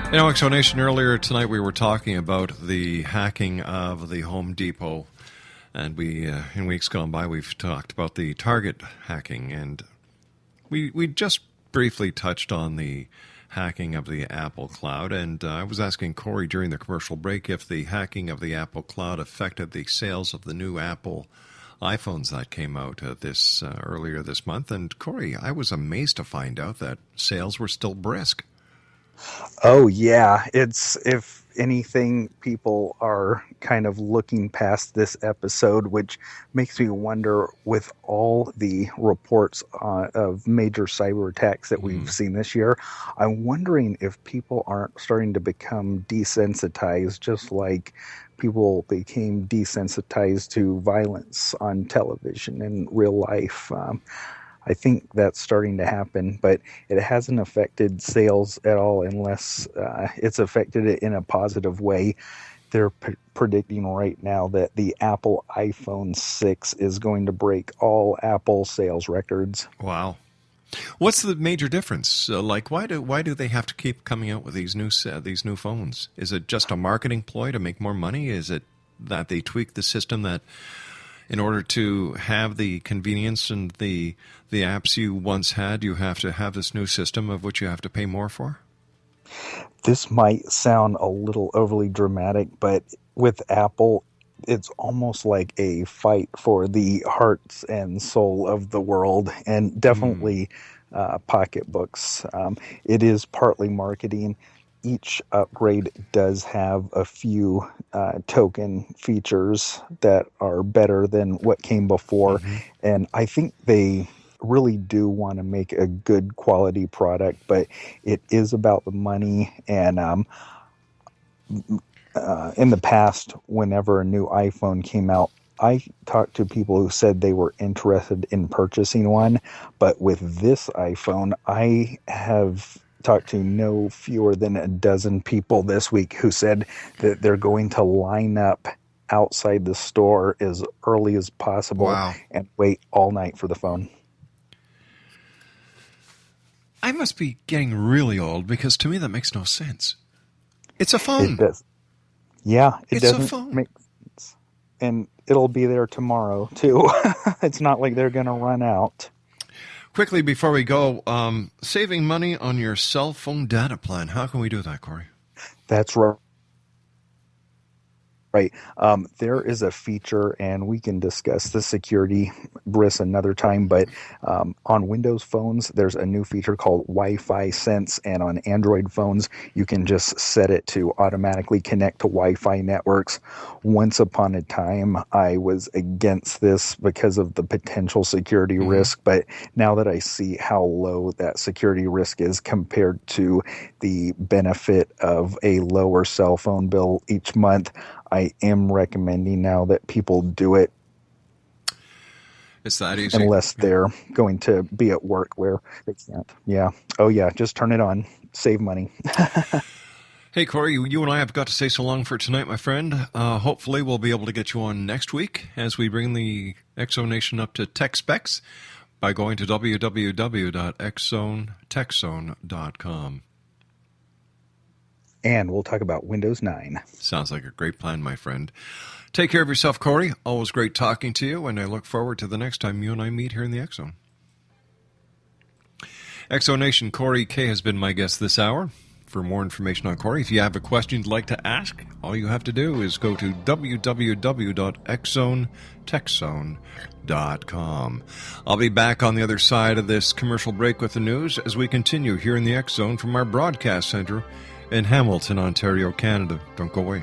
You know, Exonation, earlier tonight we were talking about the hacking of the Home Depot, and in weeks gone by, we've talked about the Target hacking, and we just briefly touched on the hacking of the Apple Cloud, and I was asking Corey during the commercial break if the hacking of the Apple Cloud affected the sales of the new Apple iPhones that came out earlier this month, and Corey, I was amazed to find out that sales were still brisk. Oh, yeah. If anything, people are kind of looking past this episode, which makes me wonder, with all the reports of major cyber attacks that we've seen this year, I'm wondering if people aren't starting to become desensitized, just like people became desensitized to violence on television and real life. I think that's starting to happen, but it hasn't affected sales at all unless it's affected it in a positive way. They're predicting right now that the Apple iPhone 6 is going to break all Apple sales records. Wow. What's the major difference? Why do they have to keep coming out with these new phones? Is it just a marketing ploy to make more money? Is it that they tweak the system that in order to have the convenience and the apps you once had, you have to have this new system of which you have to pay more for? This might sound a little overly dramatic, but with Apple, it's almost like a fight for the hearts and soul of the world, and definitely pocketbooks. It is partly marketing. Each upgrade does have a few token features that are better than what came before. And I think they really do want to make a good quality product, but it is about the money. And in the past, whenever a new iPhone came out, I talked to people who said they were interested in purchasing one. But with this iPhone, I have talked to no fewer than a dozen people this week who said that they're going to line up outside the store as early as possible and wait all night for the phone. I must be getting really old, because to me that makes no sense. It's a phone. It does. Yeah, it's doesn't a phone. make sense. And it'll be there tomorrow, too. It's not like they're going to run out. Quickly before we go, saving money on your cell phone data plan. How can we do that, Corey? That's right. Right. There is a feature, and we can discuss the security risks another time, but on Windows phones, there's a new feature called Wi-Fi Sense, and on Android phones, you can just set it to automatically connect to Wi-Fi networks. Once upon a time, I was against this because of the potential security risk, but now that I see how low that security risk is compared to the benefit of a lower cell phone bill each month, I am recommending now that people do it. It's that easy. Unless they're going to be at work where they can't. Yeah. Oh, yeah. Just turn it on. Save money. Hey, Corey, you and I have got to say so long for tonight, my friend. Hopefully we'll be able to get you on next week as we bring the Exonation up to tech specs by going to www.exonetechzone.com. And we'll talk about Windows 9. Sounds like a great plan, my friend. Take care of yourself, Corey. Always great talking to you, and I look forward to the next time you and I meet here in the X-Zone. Exonation, Corey K. has been my guest this hour. For more information on Corey, if you have a question you'd like to ask, all you have to do is go to www.exonetechzone.com. I'll be back on the other side of this commercial break with the news as we continue here in the X-Zone from our broadcast center in Hamilton, Ontario, Canada. Don't go away.